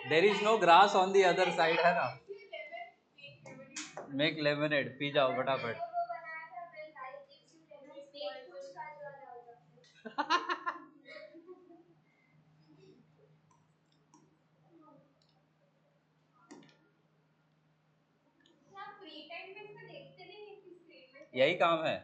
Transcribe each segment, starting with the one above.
There is no grass on the other side, है ना। Make lemonade, P जाओ फटाफट। यही काम है।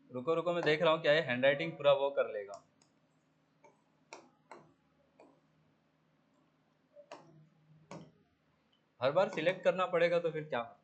रुको रुको, मैं देख रहा हूँ क्या है, हैंडराइटिंग पूरा वो कर लेगा। हर बार सिलेक्ट करना पड़ेगा तो फिर क्या मतलब है।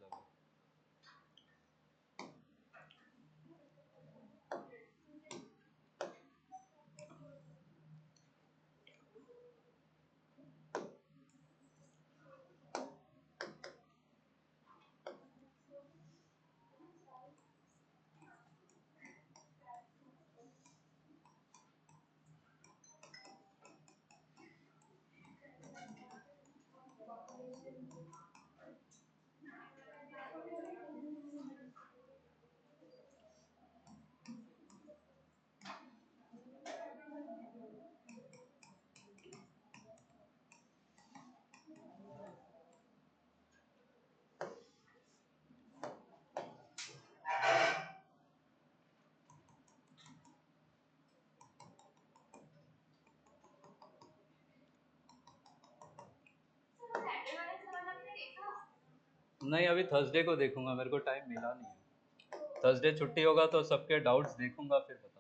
नहीं, अभी थर्सडे को देखूंगा, मेरे को टाइम मिला नहीं है। थर्सडे छुट्टी होगा तो सबके डाउट्स देखूंगा, फिर बताता हूँ।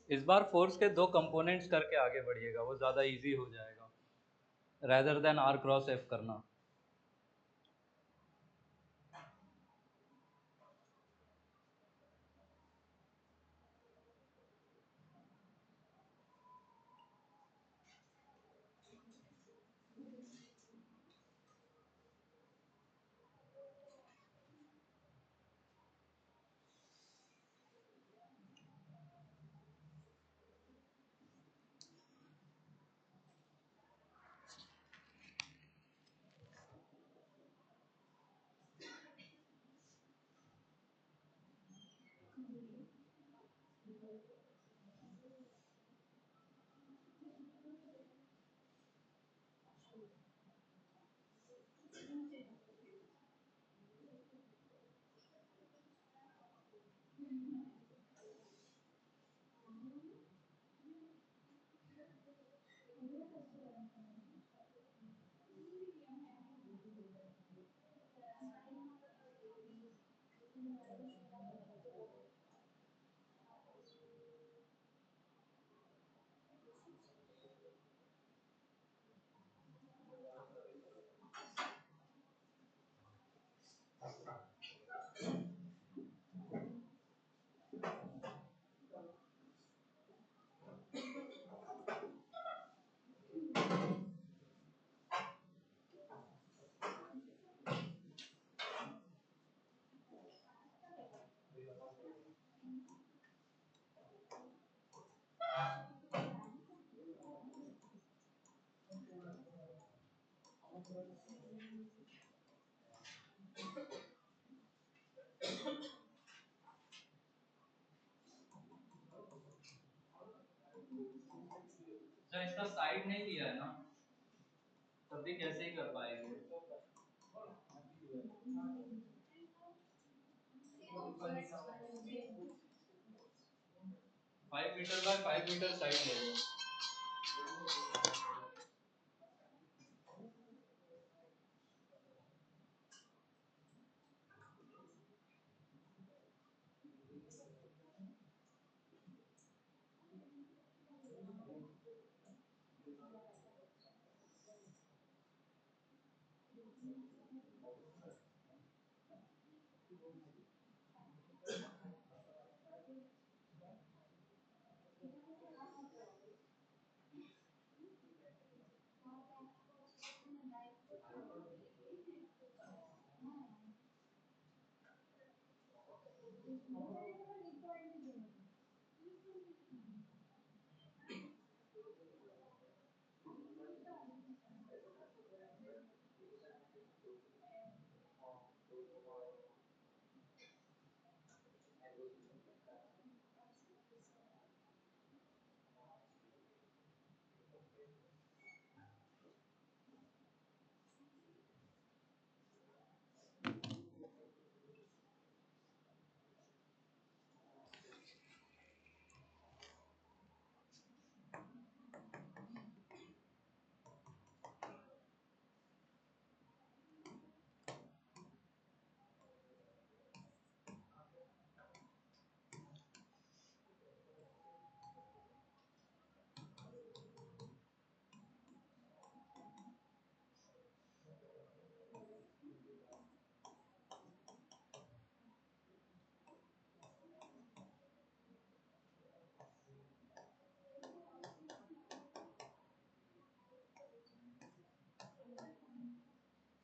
इस बार फोर्स के 2 कंपोनेंट्स करके आगे बढ़िएगा, वो ज़्यादा इजी हो जाएगा rather than R cross F करना। अच्छा, इसका साइड नहीं दिया है ना, तब भी कैसे ही कर पाएंगे। 5 मीटर बाय 5 मीटर साइड ले लो।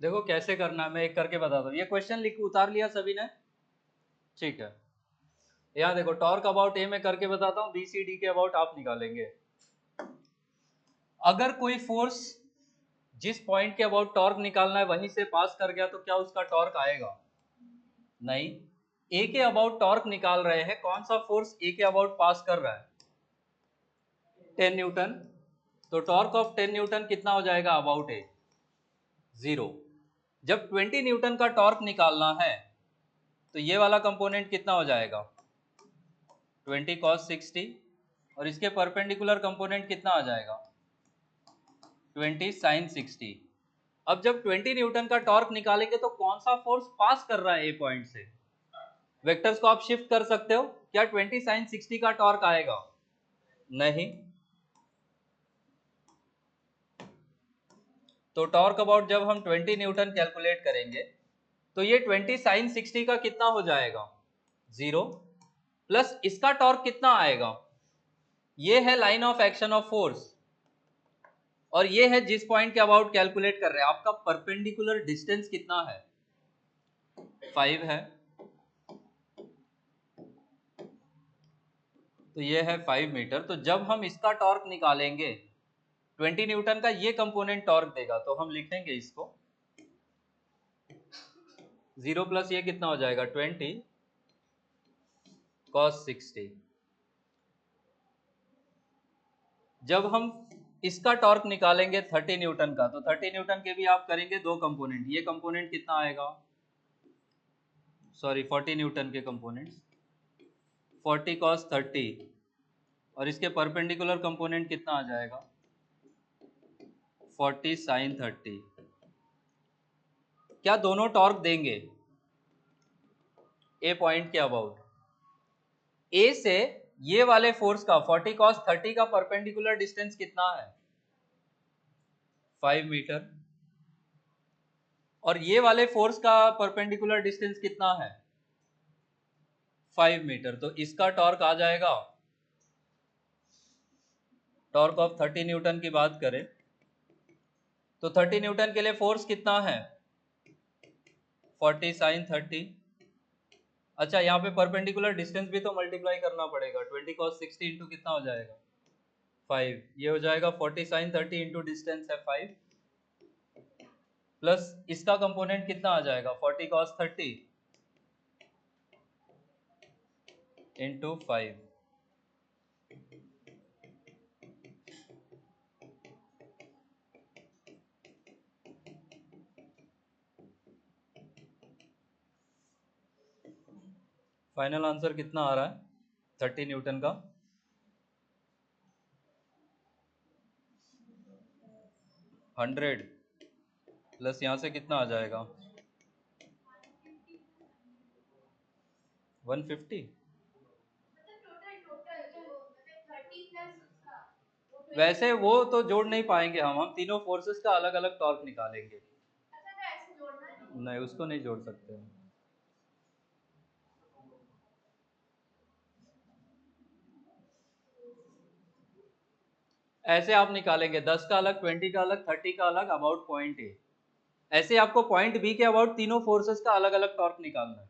देखो कैसे करना है, मैं एक करके बताता हूँ। ये क्वेश्चन लिख उतार लिया सभी ने? ठीक है, यहाँ देखो टॉर्क अबाउट ए में करके बताता हूँ, बी सी डी के अबाउट आप निकालेंगे। अगर कोई फोर्स जिस पॉइंट के अबाउट टॉर्क निकालना है वहीं से पास कर गया तो क्या उसका टॉर्क आएगा? नहीं। ए के अबाउट टॉर्क निकाल रहे हैं, कौन सा फोर्स ए के अबाउट पास कर रहा है? 10 न्यूटन। तो टॉर्क ऑफ 10 न्यूटन कितना हो जाएगा अबाउट ए? 0। जब 20 न्यूटन का टॉर्क निकालना है तो ये वाला कंपोनेंट कितना हो जाएगा? 20 cos 60। और इसके परपेंडिकुलर कंपोनेंट कितना आ जाएगा? 20 sin 60। अब जब 20 न्यूटन का टॉर्क निकालेंगे तो कौन सा फोर्स पास कर रहा है ए पॉइंट से? वेक्टर्स को आप शिफ्ट कर सकते हो। क्या 20 sin 60 का टॉर्क आएगा? नहीं। तो टॉर्क अबाउट जब हम 20 न्यूटन कैलकुलेट करेंगे तो ये 20 sin 60 का कितना हो जाएगा? 0 प्लस इसका टॉर्क कितना आएगा? ये है line of action of force और ये है जिस पॉइंट के अबाउट कैलकुलेट कर रहे हैं। आपका परपेंडिकुलर डिस्टेंस कितना है? 5 है। तो ये है 5 मीटर। तो जब हम इसका टॉर्क निकालेंगे 20 न्यूटन का ये कंपोनेंट टॉर्क देगा, तो हम लिखेंगे इसको 0 प्लस ये कितना हो जाएगा? 20 cos 60। जब हम इसका टॉर्क निकालेंगे 30 न्यूटन का, तो 30 न्यूटन के भी आप करेंगे दो कंपोनेंट। ये कंपोनेंट कितना आएगा? सॉरी 40 न्यूटन के कंपोनेंट्स 40 cos 30 और इसके परपेंडिकुलर कंपोनेंट कितना आ जाएगा? 40 sin 30। क्या दोनों टॉर्क देंगे ए पॉइंट के अबाउट? ए से ये वाले फोर्स का 40 cos 30 का परपेंडिकुलर डिस्टेंस कितना है? 5 मीटर। और ये वाले फोर्स का परपेंडिकुलर डिस्टेंस कितना है? 5 मीटर। तो इसका टॉर्क आ जाएगा, टॉर्क ऑफ 30 न्यूटन की बात करें तो 30 न्यूटन के लिए फोर्स कितना है? 40 sin 30। अच्छा, यहाँ पे परपेंडिकुलर डिस्टेंस भी तो मल्टीप्लाई करना पड़ेगा। 20 cos 60 इंटू कितना हो जाएगा? 5। ये हो जाएगा 40 sin 30 इंटू डिस्टेंस है 5 प्लस इसका कंपोनेंट कितना आ जाएगा? 40 cos 30 इंटू 5। फाइनल आंसर कितना आ रहा है 30 न्यूटन का? 100 प्लस यहाँ से कितना आ जाएगा 150। वैसे वो तो जोड़ नहीं पाएंगे हम तीनों फोर्सेस का अलग अलग टॉर्क निकालेंगे। नहीं, उसको नहीं जोड़ सकते हम। ऐसे आप निकालेंगे 10 का अलग, 20 का अलग, 30 का अलग, अबाउट पॉइंट ए। ऐसे आपको पॉइंट बी के अबाउट तीनों फोर्सेस का अलग अलग टॉर्क निकालना है।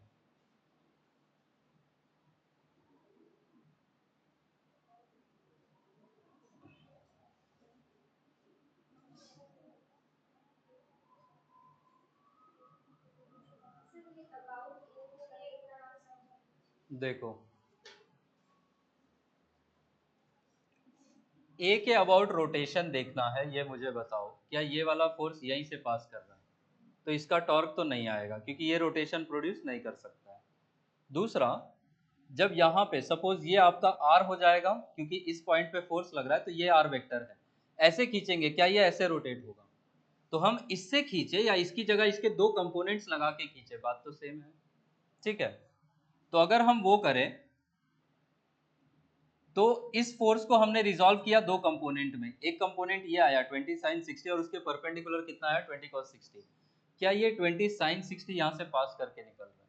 देखो ए के अबाउट रोटेशन देखना है, ये मुझे बताओ क्या ये वाला फोर्स यहीं से पास कर रहा है, तो इसका टॉर्क तो नहीं आएगा क्योंकि ये रोटेशन प्रोड्यूस नहीं कर सकता है। दूसरा, जब यहाँ पे सपोज ये आपका आर हो जाएगा क्योंकि इस पॉइंट पे फोर्स लग रहा है, तो ये आर वेक्टर है, ऐसे खींचेंगे, क्या ये ऐसे रोटेट होगा? तो हम इससे खींचे या इसकी जगह इसके दो कंपोनेंट्स लगा के खींचे, बात तो सेम है। ठीक है, तो अगर हम वो करें तो इस फोर्स को हमने रिजॉल्व किया दो कंपोनेंट में। एक कंपोनेंट ये आया 20 sin 60 और उसके परपेंडिकुलर कितना आया 20 cos 60। क्या ये 20 sin 60 यहाँ से पास करके निकल रहा है,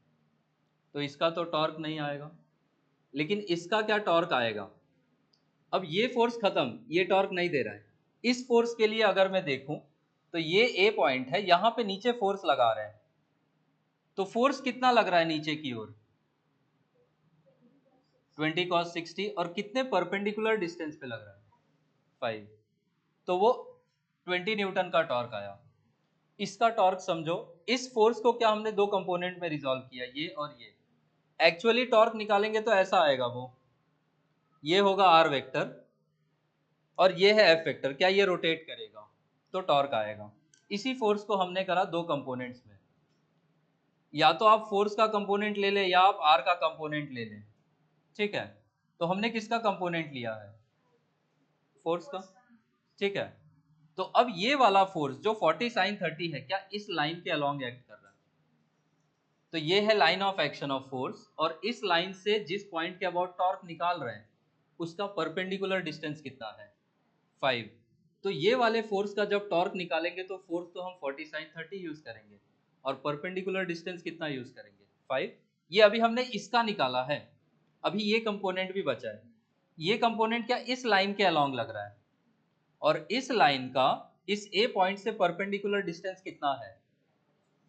तो इसका तो टॉर्क नहीं आएगा, लेकिन इसका क्या टॉर्क आएगा? अब ये फोर्स खत्म, ये टॉर्क नहीं दे रहा है। इस फोर्स के लिए अगर मैं देखूं तो ये ए पॉइंट है, यहां पे नीचे फोर्स लगा रहे हैं, तो फोर्स कितना लग रहा है नीचे की ओर 20 cos 60, और कितने परपेंडिकुलर डिस्टेंस पे लग रहा है 5, तो वो 20 न्यूटन का टॉर्क आया। इसका टॉर्क समझो, इस फोर्स को क्या हमने दो कंपोनेंट में रिजॉल्व किया, ये और ये। एक्चुअली टॉर्क निकालेंगे तो ऐसा आएगा, वो ये होगा आर वेक्टर और ये है एफ वेक्टर, क्या ये रोटेट करेगा तो टॉर्क आएगा। इसी फोर्स को हमने करा दो कंपोनेंट्स में, या तो आप फोर्स का कंपोनेंट ले लें या आप आर का कंपोनेंट ले लें। ठीक है, तो हमने किसका कंपोनेंट लिया है, फोर्स का। ठीक है, तो अब ये वाला फोर्स जो 40 sin 30 है, क्या इस लाइन के अलोंग एक्ट कर रहा है? तो ये है line of action of force, और इस लाइन से जिस पॉइंट के अबाउट टॉर्क निकाल रहे हैं उसका परपेंडिकुलर डिस्टेंस कितना है 5। तो ये वाले फोर्स का जब टॉर्क निकालेंगे तो फोर्स तो हम 40 sin 30 यूज करेंगे, और परपेंडिकुलर डिस्टेंस कितना यूज करेंगे 5। ये अभी हमने इसका निकाला है, अभी ये कंपोनेंट भी बचा है। ये कंपोनेंट क्या इस लाइन के अलोंग लग रहा है, और इस लाइन का इस ए पॉइंट से परपेंडिकुलर डिस्टेंस कितना है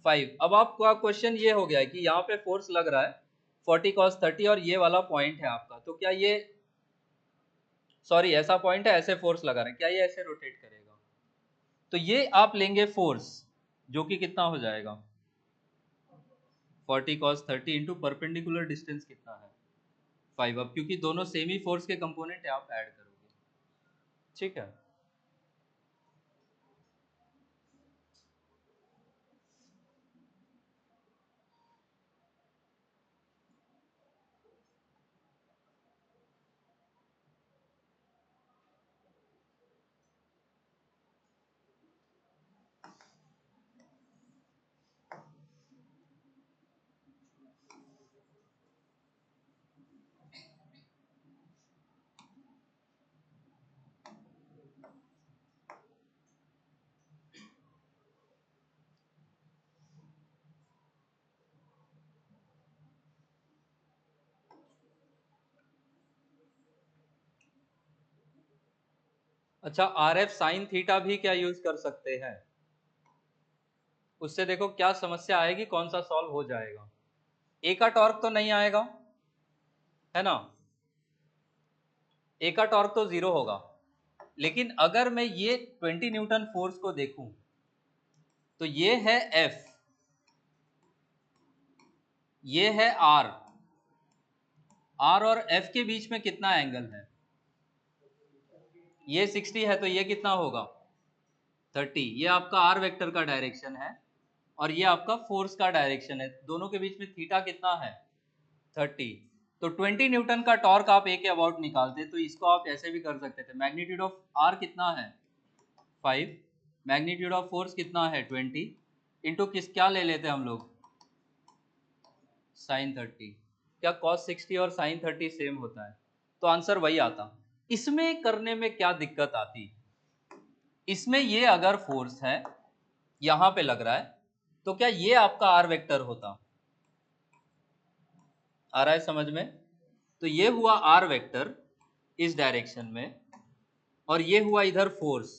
5। अब आपका क्वेश्चन ये हो गया है कि यहाँ पे फोर्स लग रहा है 40 cos 30 और ये वाला पॉइंट है आपका, तो क्या ये, सॉरी ऐसा पॉइंट है, ऐसे फोर्स लगा रहे हैं, क्या ये ऐसे रोटेट करेगा? तो ये आप लेंगे फोर्स जो कि कितना हो जाएगा 40 cos 30 इंटू परपेंडिकुलर डिस्टेंस कितना है 5। अब क्योंकि दोनों सेम ही फोर्स के कंपोनेंट है, आप ऐड करोगे। ठीक है, अच्छा आर एफ साइन थीटा भी क्या यूज कर सकते हैं, उससे देखो क्या समस्या आएगी, कौन सा सॉल्व हो जाएगा। ए का टॉर्क तो नहीं आएगा है ना, ए का टॉर्क तो 0 होगा, लेकिन अगर मैं ये 20 न्यूटन फोर्स को देखूं तो ये है एफ, ये है आर, आर और एफ के बीच में कितना एंगल है, ये 60 है तो ये कितना होगा 30। ये आपका आर वेक्टर का डायरेक्शन है और ये आपका फोर्स का डायरेक्शन है, दोनों के बीच में थीटा कितना है 30। तो 20 न्यूटन का टॉर्क आप ए के अबाउट निकालते तो इसको आप ऐसे भी कर सकते थे, मैग्नीट्यूड ऑफ आर कितना है 5, मैग्नीट्यूड ऑफ फोर्स कितना है 20 इंटू किस क्या ले लेते हैं हम लोग sin 30। क्या cos 60 और sin 30 सेम होता है? तो आंसर वही आता। इसमें करने में क्या दिक्कत आती, इसमें ये अगर फोर्स है यहां पे लग रहा है तो क्या ये आपका आर वेक्टर होता? आ रहा है समझ में? तो ये हुआ आर वेक्टर इस डायरेक्शन में और ये हुआ इधर फोर्स।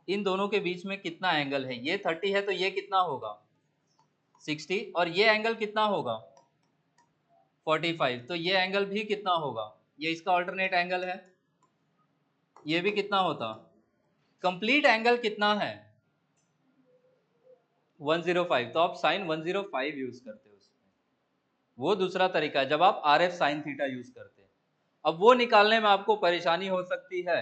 इन दोनों के बीच में कितना एंगल है? ये 30 है तो ये कितना होगा 60 और ये एंगल कितना होगा 45। तो ये एंगल भी कितना होगा? ये इसका ऑल्टरनेट एंगल है, ये भी कितना होता? कंप्लीट एंगल कितना है 105। तो आप साइन 105 यूज करते हो उसमें। वो दूसरा तरीका है जब आप are F sine theta use करते हैं। अब वो निकालने में आपको परेशानी हो सकती है।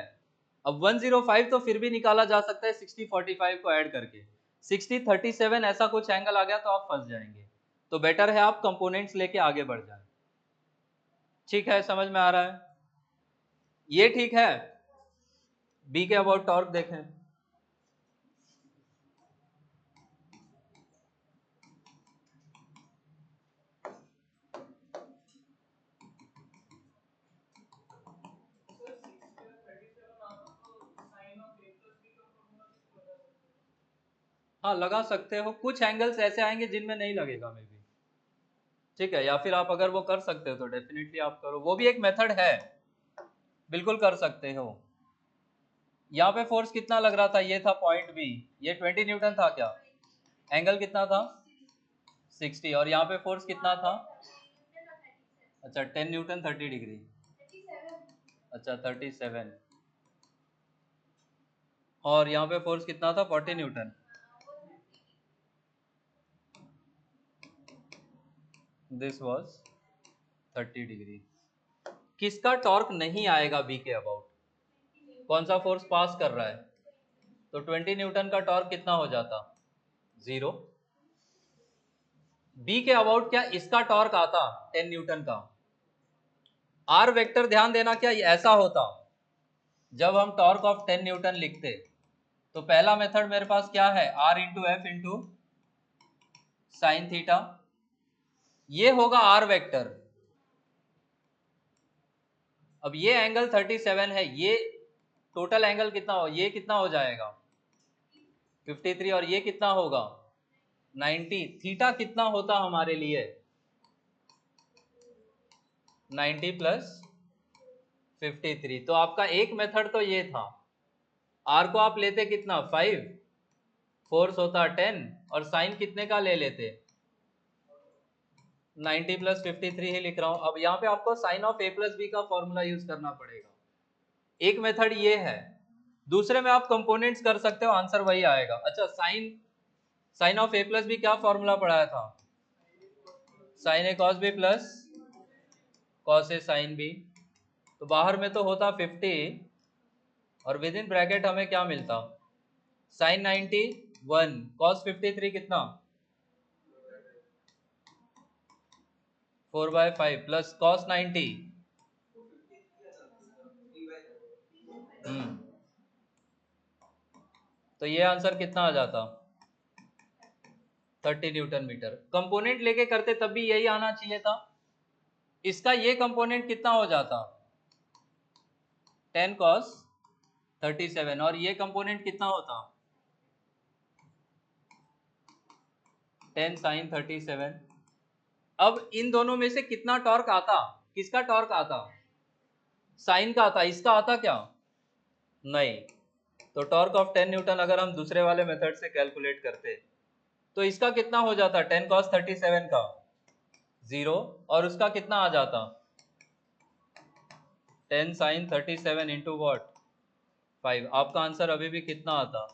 अब 105 तो फिर भी निकाला जा सकता है 60 45 को ऐड करके। 60 37 ऐसा कुछ एंगल आ गया तो आप फंस जाएंगे। तो बेटर है आप कंपोनेंट्स लेके आगे बढ़ जाए। ठीक है, समझ में आ रहा है? ये ठीक है। बी के अबाउट टॉर्क देखें। हाँ लगा सकते हो, कुछ एंगल्स ऐसे आएंगे जिनमें नहीं लगेगा मे बी। ठीक है, या फिर आप अगर वो कर सकते हो तो डेफिनेटली आप करो, वो भी एक मेथड है, बिल्कुल कर सकते हो। यहाँ पे फोर्स कितना लग रहा था? ये था पॉइंट बी, ये 20 न्यूटन था क्या? एंगल कितना था 60 और यहाँ पे फोर्स कितना था? अच्छा 10 न्यूटन 30 डिग्री। अच्छा 37 और यहाँ पे फोर्स कितना था 40 न्यूटन। This was 30 degree. किसका टॉर्क नहीं आएगा बी के अबाउट? कौन सा फोर्स पास कर रहा है? तो 20 न्यूटन का टॉर्क कितना हो जाता? 0। बी के अबाउट क्या इसका टॉर्क आता 10 न्यूटन का? आर वेक्टर ध्यान देना, क्या ऐसा होता जब हम टॉर्क ऑफ 10 न्यूटन लिखते तो पहला मेथड मेरे पास क्या है R into F into sine theta, ये होगा आर वेक्टर। अब ये एंगल 37 है, ये टोटल एंगल कितना हो, ये कितना हो जाएगा 53 और ये कितना होगा 90। थीटा कितना होता हमारे लिए 90 प्लस 53। तो आपका एक मेथड तो ये था, आर को आप लेते कितना 5, फोर्स होता 10 और साइन कितने का ले लेते 90 प्लस 53 ही लिख रहा हूं। अब यहाँ पे आपको sine of A plus B का फॉर्मूला यूज करना पड़ेगा। एक मेथड ये है, दूसरे में आप कंपोनेंट्स कर सकते हो, आंसर वही आएगा। अच्छा sine sine of A plus B क्या फॉर्मूला पढ़ाया था? Sine A cos B plus cos A sine B. तो बाहर में तो होता 50 और विद इन ब्रैकेट हमें क्या मिलता साइन 90 1 कॉस 53 कितना 4/5 प्लस कॉस 90। तो ये आंसर कितना आ जाता 30 न्यूटन मीटर। कंपोनेंट लेके करते तब भी यही आना चाहिए था। इसका ये कंपोनेंट कितना हो जाता 10 cos 37 और ये कंपोनेंट कितना होता 10 sin 37। अब इन दोनों में से कितना टॉर्क आता, किसका टॉर्क आता? साइन का आता, इसका आता क्या नहीं। तो टॉर्क ऑफ 10 न्यूटन अगर हम दूसरे वाले मेथड से कैलकुलेट करते तो इसका कितना हो जाता 10 cos 37 का 0 और उसका कितना आ जाता 10 sin 37 इंटू वॉट 5। आपका आंसर अभी भी कितना आता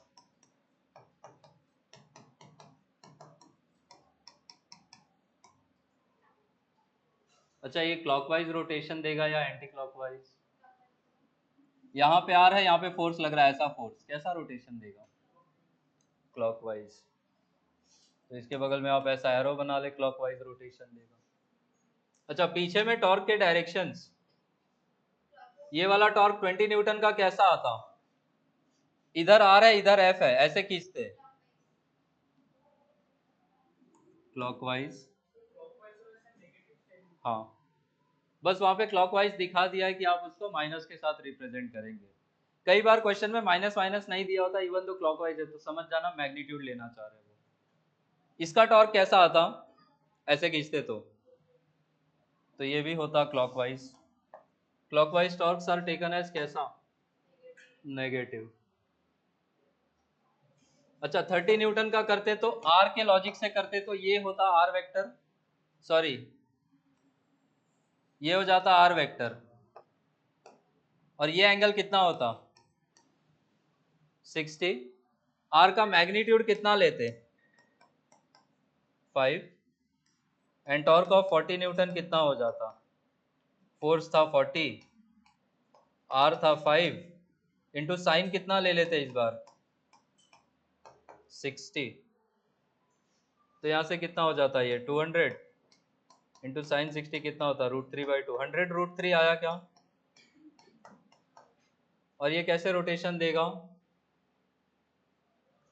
अच्छा ये क्लॉकवाइज रोटेशन देगा या एंटी क्लॉकवाइज? यहाँ पे आ रहा है, यहाँ पे फोर्स लग रहा है, ऐसा फोर्स कैसा रोटेशन देगा क्लॉकवाइज। तो इसके बगल में आप ऐसा एरो बना ले, क्लॉकवाइज रोटेशन देगा। अच्छा पीछे में टॉर्क के डायरेक्शंस, ये वाला टॉर्क 20 न्यूटन का कैसा आता इधर आर है इधर एफ है, ऐसे खींचते क्लॉकवाइज। हाँ, बस वहां पे क्लॉकवाइज दिखा दिया है कि आप उसको माइनस के साथ रिप्रेजेंट करेंगे। कई बार क्वेश्चन में माइनस माइनस नहीं दिया होता इवन तो क्लॉकवाइज है, तो समझ जाना मैग्नीट्यूड लेना चाह रहे हो। इसका टॉर्क कैसा आता, ऐसे खींचते तो ये भी होता clockwise. Clockwise torques are taken as कैसा, नेगेटिव। अच्छा 30 न्यूटन का करते तो आर के लॉजिक से करते तो ये होता आर वेक्टर, सॉरी ये हो जाता आर वेक्टर, और ये एंगल कितना होता 60। आर का मैग्नीट्यूड कितना लेते 5, एंड टॉर्क ऑफ 40 न्यूटन कितना हो जाता, फोर्स था 40, आर था 5, इंटू साइन कितना ले लेते इस बार 60। तो यहाँ से कितना हो जाता है ये 200 इंटू साइन 60 कितना होता √3/2, 100√3 आया क्या। और ये कैसे रोटेशन देगा,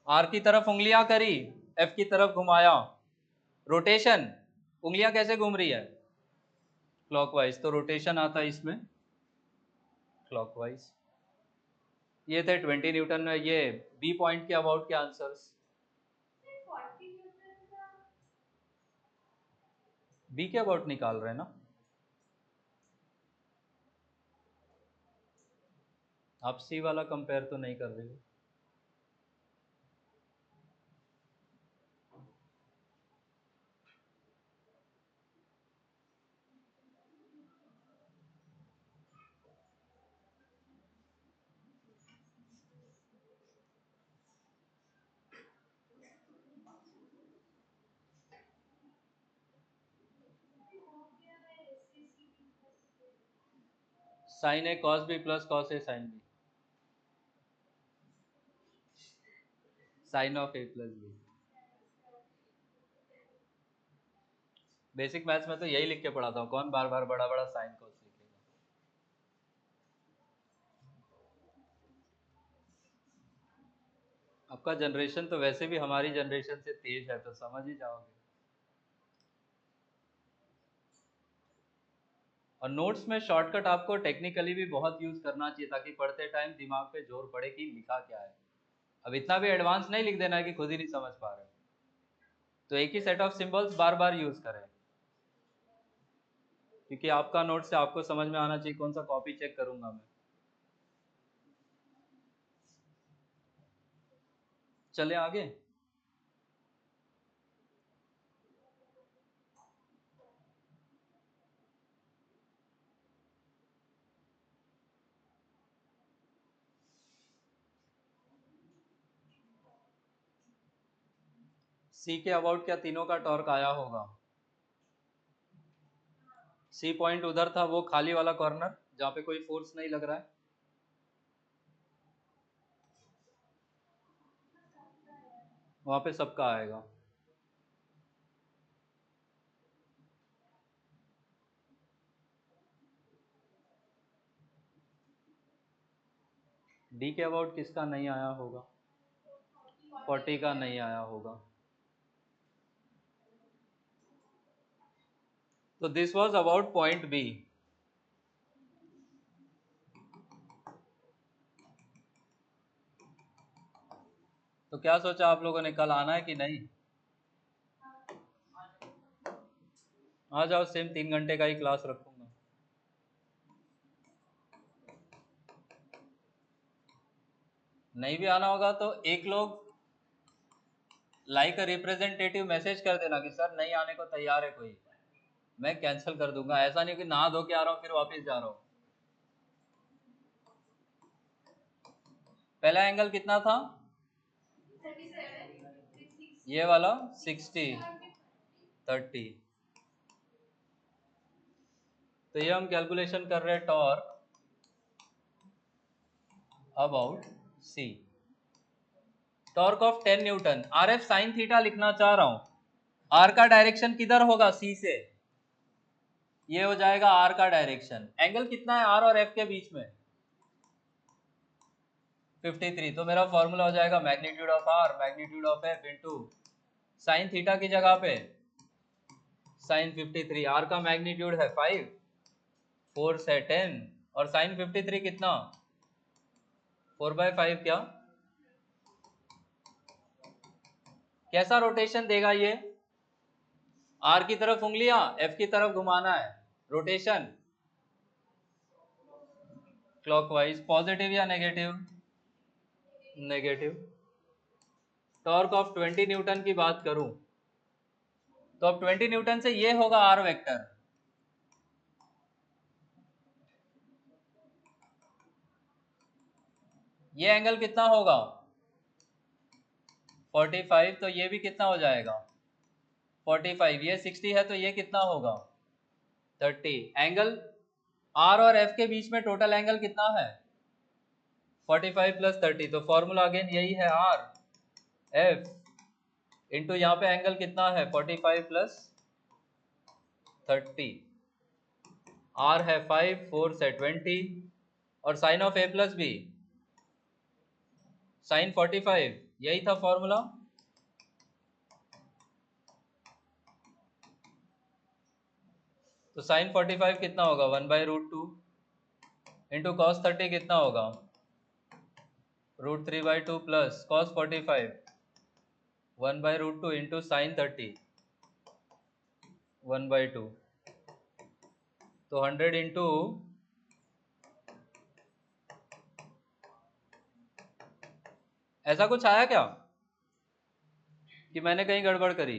आर की तरफ उंगलियां करी, एफ की तरफ घुमाया, रोटेशन उंगलियां कैसे घूम रही है क्लॉकवाइज, तो रोटेशन आता है इसमें क्लॉकवाइज। ये थे 20 न्यूटन में। ये बी पॉइंट के अबाउट के आंसर्स। बी के अबाउट निकाल रहे हैं ना आप, सी वाला कंपेयर तो नहीं कर रहे हो। Sine A cos B plus cos A sine B, sine of A plus B. Basic maths में तो यही लिख के पढ़ाता हूँ, कौन बार बार बड़ा बड़ा साइन कॉस लिखेगा। आपका जनरेशन तो वैसे भी हमारी जनरेशन से तेज है, तो समझ ही जाओगे। और नोट्स में शॉर्टकट आपको टेक्निकली भी बहुत यूज करना चाहिए, ताकि पढ़ते टाइम दिमाग पे जोर पड़े कि लिखा क्या है। अब इतना भी एडवांस नहीं लिख देना है कि खुद ही नहीं समझ पा रहे, तो एक ही सेट ऑफ सिंबल्स बार बार यूज करें, क्योंकि आपका नोट से आपको समझ में आना चाहिए कौन सा कॉपी चेक करूंगा मैं। चले आगे। सी के अबाउट क्या तीनों का टॉर्क आया होगा। सी पॉइंट उधर था, वो खाली वाला कॉर्नर जहां पे कोई फोर्स नहीं लग रहा है, वहां पे सबका आएगा। डी के अबाउट किसका नहीं आया होगा, 40 का नहीं आया होगा। तो this was about point B. तो क्या सोचा आप लोगों ने, कल आना है कि नहीं। आ जाओ, सेम 3 घंटे का ही क्लास रखूंगा। नहीं भी आना होगा तो एक लोग लाइक रिप्रेजेंटेटिव मैसेज कर देना कि सर नहीं आने को तैयार है कोई, मैं कैंसिल कर दूंगा। ऐसा नहीं कि नहा धो के आ रहा हूँ फिर वापस जा रहा हूँ। पहला एंगल कितना था, ये वाला 60 30। तो ये हम कैलकुलेशन कर रहे हैं torque about C, torque of 10 newton. R F sine theta लिखना चाह रहा हूं। आर का डायरेक्शन किधर होगा, सी से, ये हो जाएगा आर का डायरेक्शन। एंगल कितना है आर और एफ के बीच में, 53। तो मेरा फॉर्मूला हो जाएगा magnitude of R magnitude of F into sine theta की जगह पे साइन 53। आर का मैग्नीट्यूड है 5, फोर्स है 10 और साइन 53 कितना 4/5। क्या कैसा रोटेशन देगा ये? आर की तरफ उंगलियां एफ की तरफ घुमाना है। Rotation clockwise. पॉजिटिव या negative? Negative. Torque of 20 Newton की बात करूं तो अब 20 न्यूटन से ये होगा आर वेक्टर। ये एंगल कितना होगा 45। तो ये भी कितना हो जाएगा 45। ये 60 है तो ये कितना होगा 30। एंगल आर और एफ के बीच में टोटल एंगल कितना है 45 + 30। तो फॉर्मूला अगेन यही है आर एफ इंटू यहाँ पे एंगल कितना है 45 + 30। आर है 5, फोर्स है 20 और sine of A plus B sine 45। यही था फॉर्मूला। तो साइन 45 कितना होगा 1/√2 इंटू कॉस 30 कितना होगा √3/2 प्लस कॉस 45 1/√2 इंटू साइन 30 1/2। तो 100 इंटू ऐसा कुछ आया क्या कि मैंने कहीं गड़बड़ करी?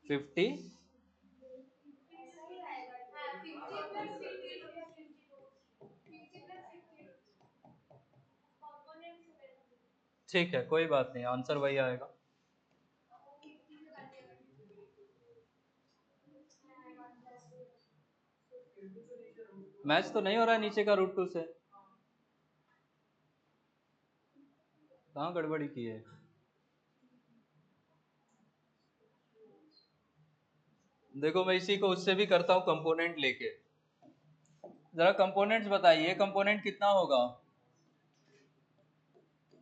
50 ठीक है, कोई बात नहीं, आंसर वही आएगा। मैच तो नहीं हो रहा है नीचे का √2 से। कहाँ गड़बड़ी की है? देखो मैं इसी को उससे भी करता हूँ कंपोनेंट लेके। जरा कंपोनेंट्स बताइए, कंपोनेंट कितना होगा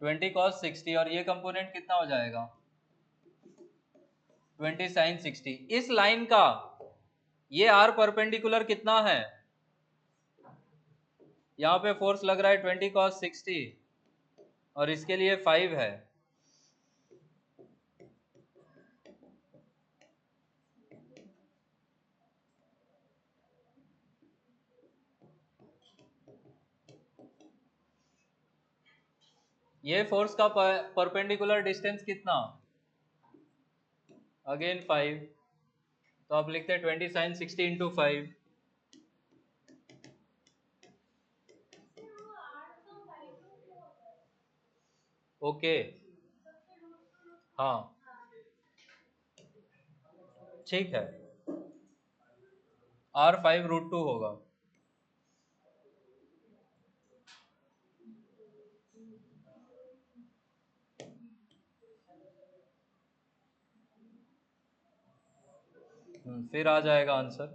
20 cos 60 और ये कंपोनेंट कितना हो जाएगा 20 sin 60। इस लाइन का ये आर परपेंडिकुलर कितना है? यहाँ पे फोर्स लग रहा है 20 cos 60 और इसके लिए 5 है। ये फोर्स का परपेंडिकुलर डिस्टेंस कितना अगेन 5। तो आप लिखते हैं 20 sin 60 इंटू 5। ओके हाँ ठीक है। R 5√2 होगा। फिर आ जाएगा आंसर।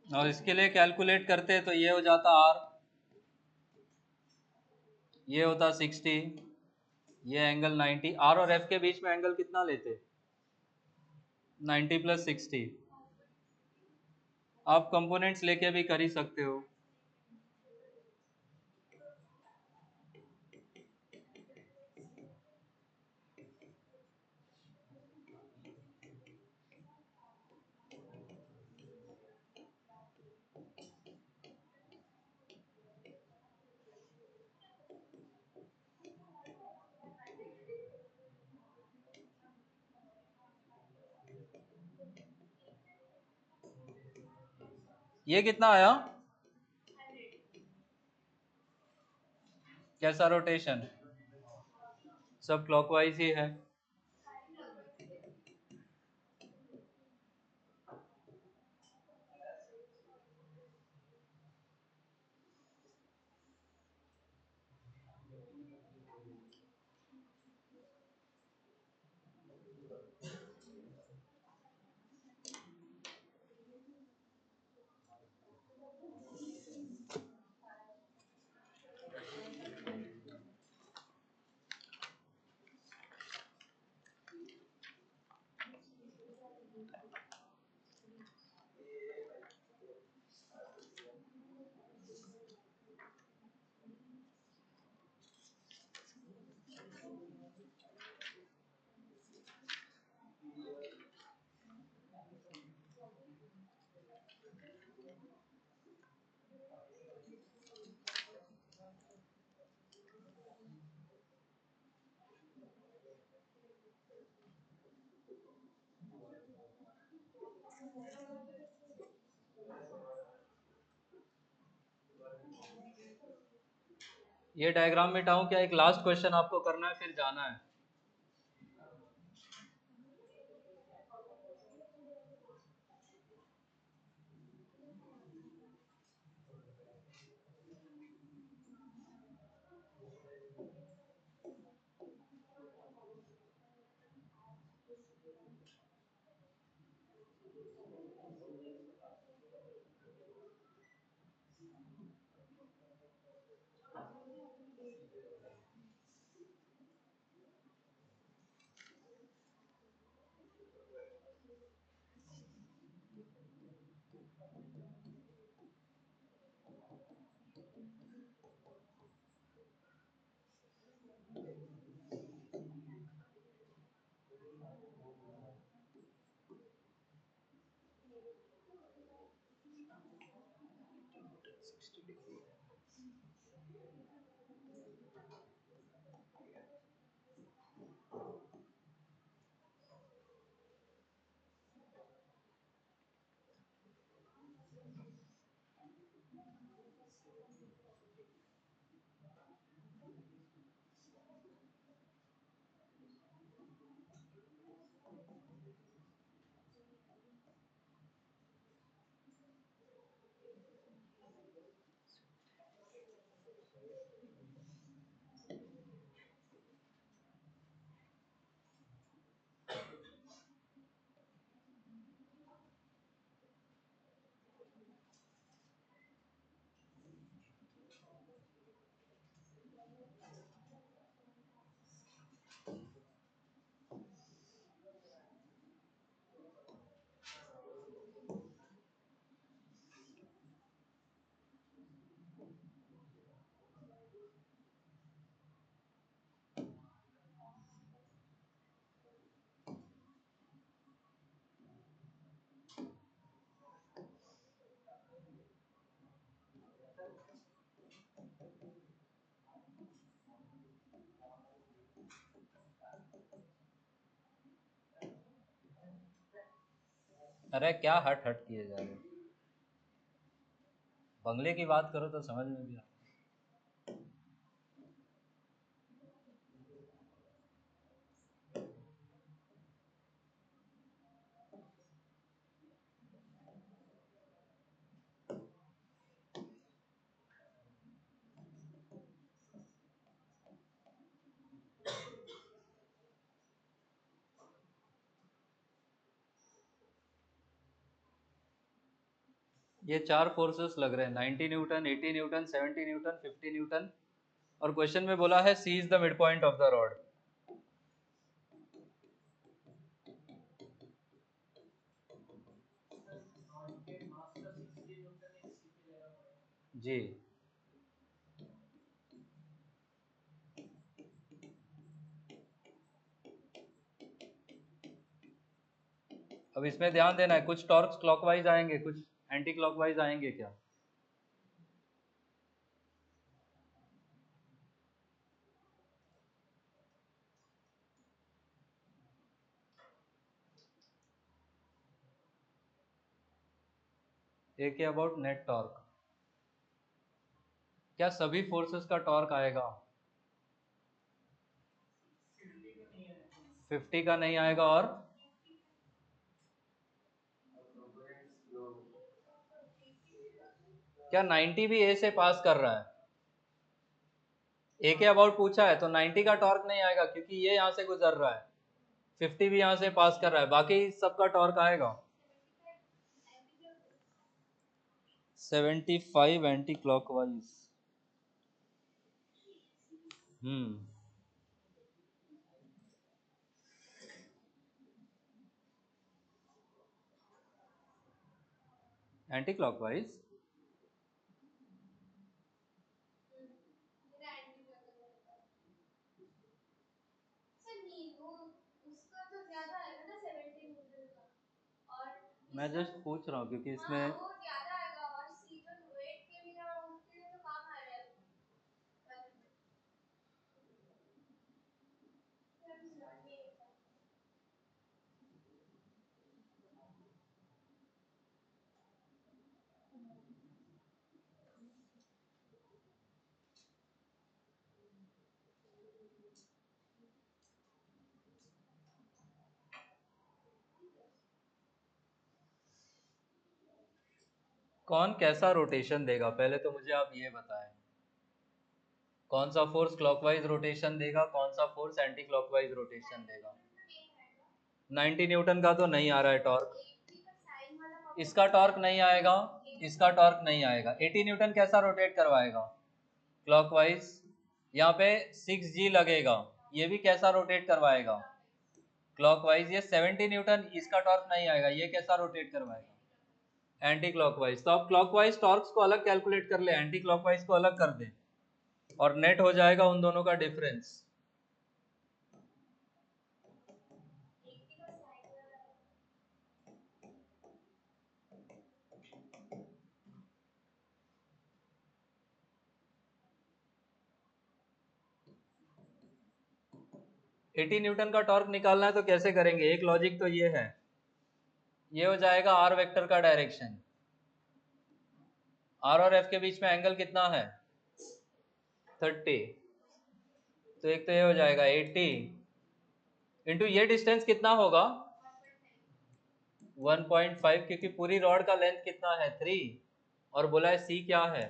और इसके लिए कैलकुलेट करते हैं तो ये हो जाता R, ये होता 60, ये एंगल 90। R और F के बीच में एंगल कितना लेते 90 + 60। आप कंपोनेंट्स लेके भी कर ही सकते हो। ये कितना आया कैसा रोटेशन? सब क्लॉकवाइज ही है। ये डायग्राम मिटाऊं क्या? एक लास्ट क्वेश्चन आपको करना है, फिर जाना है। अरे क्या हट हट किए जा रहे हो? बंगले की बात करो तो समझ में भी आ। ये चार फोर्सेस लग रहे हैं, 90 न्यूटन, 80 न्यूटन, 70 न्यूटन, 50 न्यूटन। और क्वेश्चन में बोला है C is the mid point of the rod. जी। अब इसमें ध्यान देना है, कुछ टॉर्क्स क्लॉकवाइज आएंगे, कुछ एंटी क्लॉकवाइज आएंगे क्या? ए के अबाउट नेट टॉर्क। क्या सभी फोर्सेस का टॉर्क आएगा? 50 का नहीं आएगा और क्या 90 भी ए से पास कर रहा है? ए के अबाउट पूछा है तो 90 का टॉर्क नहीं आएगा क्योंकि ये यहाँ से गुजर रहा है, 50 भी यहाँ से पास कर रहा है, बाकी सबका टॉर्क आएगा 75 एंटी क्लॉकवाइज। एंटी क्लॉकवाइज मैं जस्ट पूछ रहा हूँ क्योंकि इसमें कौन कैसा रोटेशन देगा, पहले तो मुझे आप ये बताएं, कौन सा फोर्स क्लॉकवाइज रोटेशन देगा, कौन सा फोर्स एंटी क्लॉकवाइज रोटेशन देगा। 90 न्यूटन का तो नहीं आ रहा है टॉर्क, इसका टॉर्क नहीं आएगा, इसका टॉर्क नहीं आएगा। 80 न्यूटन कैसा रोटेट करवाएगा क्लॉकवाइज, यहाँ पे 6G लगेगा, ये भी कैसा रोटेट करवाएगा क्लॉकवाइज। ये 70 न्यूटन, इसका टॉर्क नहीं आएगा, ये कैसा रोटेट करवाएगा एंटी क्लॉकवाइज। तो आप क्लॉकवाइज टॉर्क्स को अलग कैलकुलेट कर ले, एंटी क्लॉकवाइज को अलग कर दे और नेट हो जाएगा उन दोनों का डिफरेंस। एटी न्यूटन का टॉर्क निकालना है तो कैसे करेंगे, एक लॉजिक तो ये है, ये हो जाएगा आर वेक्टर का डायरेक्शन, आर और एफ के बीच में एंगल कितना है 30, तो एक तो ये हो जाएगा 80 इंटू ये डिस्टेंस कितना होगा 1.5, क्योंकि पूरी रॉड का लेंथ कितना है 3 और बोला है सी क्या है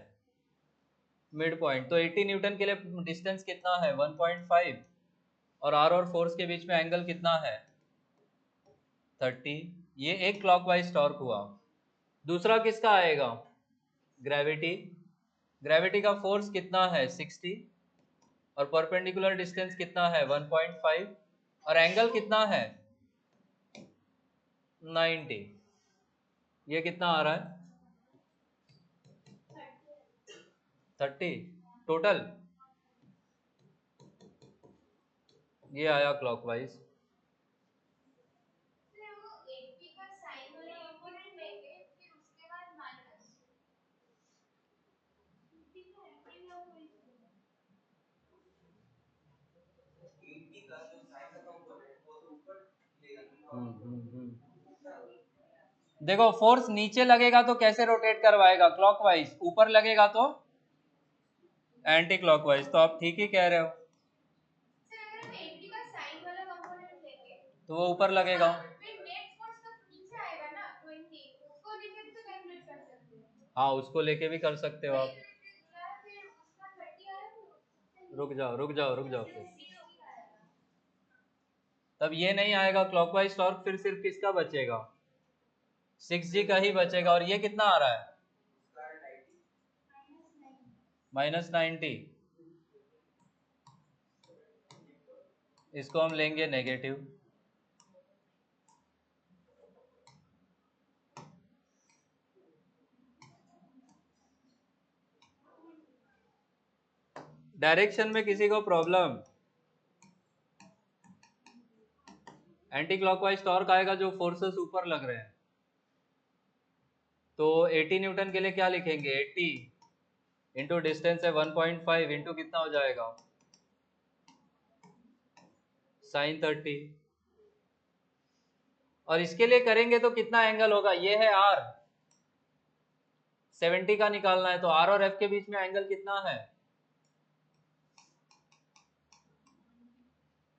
मिड पॉइंट, तो 80 न्यूटन के लिए डिस्टेंस कितना है 1.5 और आर और फोर्स के बीच में एंगल कितना है 30। ये एक क्लॉकवाइज टॉर्क हुआ। दूसरा किसका आएगा ग्रेविटी, ग्रेविटी का फोर्स कितना है 60 और परपेंडिकुलर डिस्टेंस कितना है 1.5 और एंगल कितना है 90, ये कितना आ रहा है 30 टोटल, ये आया क्लॉकवाइज। देखो फोर्स नीचे लगेगा तो कैसे रोटेट करवाएगा क्लॉकवाइज, ऊपर लगेगा तो एंटी क्लॉकवाइज, तो आप ठीक ही कह रहे हो, तो वो ऊपर लगेगा। हाँ उसको लेके भी कर सकते हो आप, रुक जाओ रुक जाओ रुक जाओ फिर, तब ये नहीं आएगा क्लॉकवाइज टॉर्क, फिर सिर्फ किसका बचेगा 6G का ही बचेगा, और ये कितना आ रहा है -90, इसको हम लेंगे नेगेटिव। डायरेक्शन में किसी को प्रॉब्लम, एंटी क्लॉकवाइज टॉर्क आएगा जो फोर्सेस ऊपर लग रहे हैं, तो 80 न्यूटन के लिए क्या लिखेंगे 80 इंटू डिस्टेंस है 1.5 इंटू कितना हो जाएगा sin 30, और इसके लिए करेंगे तो कितना एंगल होगा, ये है R 70 का निकालना है, तो R और F के बीच में एंगल कितना है,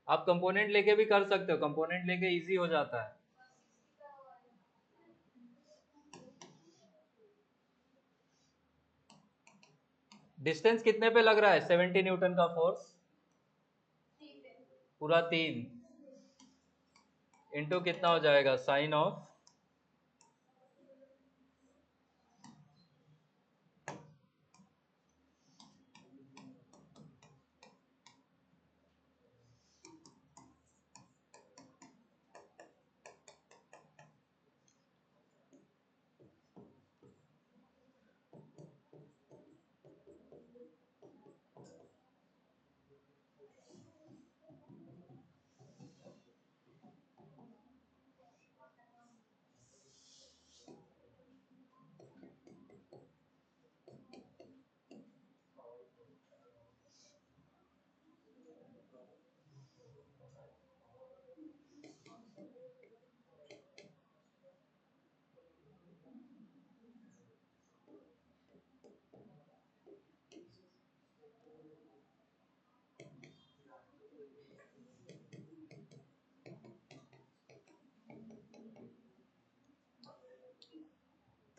आप कंपोनेंट लेके भी कर सकते हो, कंपोनेंट लेके इजी हो जाता है। डिस्टेंस कितने पे लग रहा है 70 न्यूटन का फोर्स? पूरा 3 इंटू कितना हो जाएगा साइन ऑफ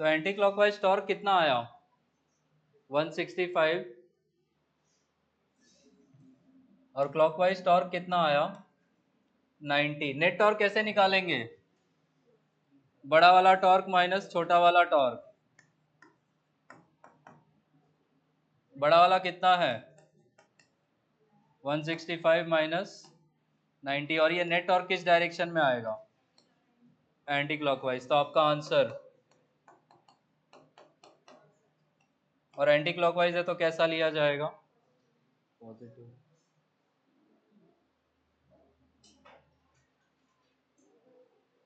तो एंटी क्लॉकवाइज टॉर्क कितना आया 165 और क्लॉकवाइज टॉर्क कितना आया 90। नेट टॉर्क कैसे निकालेंगे? बड़ा वाला टॉर्क माइनस छोटा वाला टॉर्क। बड़ा वाला कितना है 165 माइनस 90 और ये नेट टॉर्क किस डायरेक्शन में आएगा एंटी क्लॉकवाइज। तो आपका आंसर और एंटी क्लॉकवाइज है तो कैसा लिया जाएगा पॉजिटिव।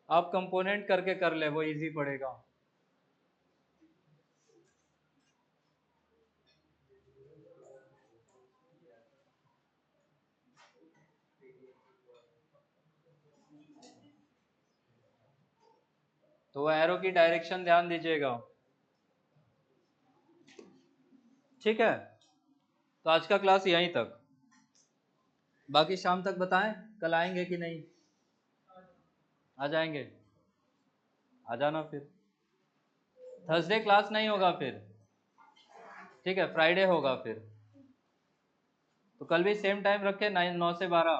आप कंपोनेंट करके कर ले वो इजी पड़ेगा। तो एरो की डायरेक्शन ध्यान दीजिएगा। ठीक है, तो आज का क्लास यहीं तक। बाकी शाम तक बताएं कल आएंगे कि नहीं? आ जाएंगे, आ जाना फिर। थर्सडे क्लास नहीं होगा फिर, ठीक है, फ्राइडे होगा फिर। तो कल भी सेम टाइम रखे 9 से 12।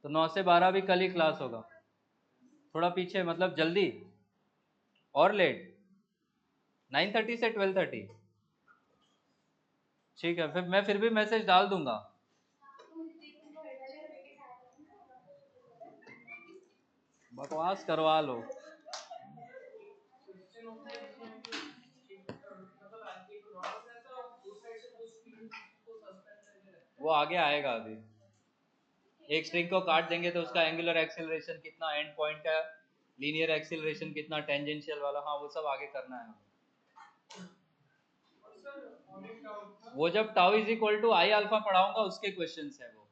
तो 9 से 12 भी कल ही क्लास होगा। थोड़ा पीछे मतलब जल्दी और लेट 9:30 से 12:30। ठीक है, फिर मैं फिर भी मैसेज डाल दूंगा। बकवास करवा लो। वो आगे आएगा अभी। एक स्ट्रिंग को काट देंगे तो उसका एंगुलर एक्सेलरेशन कितना, एंड पॉइंट का लीनियर एक्सेलरेशन कितना, टेंजेंशियल वाला, हाँ वो सब आगे करना है। वो जब tau is equal to I alpha पढ़ाऊंगा उसके क्वेश्चंस है वो।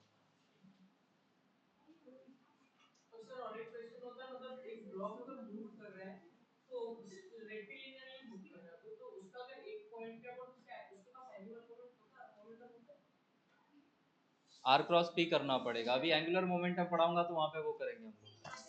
आर क्रॉस पी करना पड़ेगा। अभी एंगुलर मोमेंटम पढ़ाऊंगा तो वहां पे वो करेंगे हम लोग।